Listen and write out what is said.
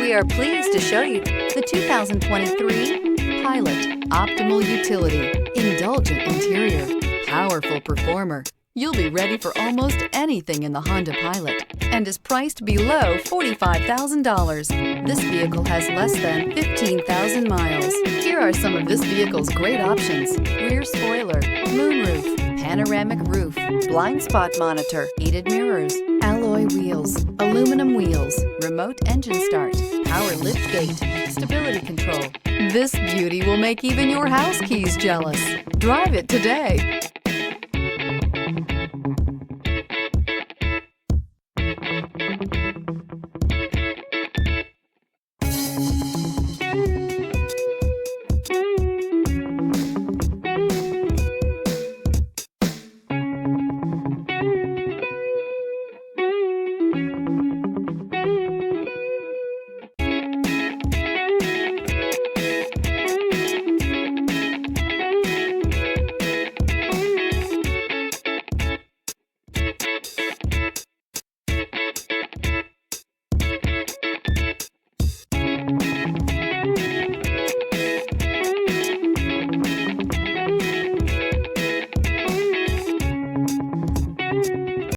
We are pleased to show you the 2023 Pilot. Optimal utility, indulgent interior, powerful performer. You'll be ready for almost anything in the Honda Pilot and is priced below $45,000. This vehicle has less than 15,000 miles. Here are some of this vehicle's great options: rear spoiler, moonroof, panoramic roof, blind spot monitor, heated mirrors, alloy wheels, aluminum wheels, remote engine start, power lift gate, stability control. This beauty will make even your house keys jealous. Drive it today.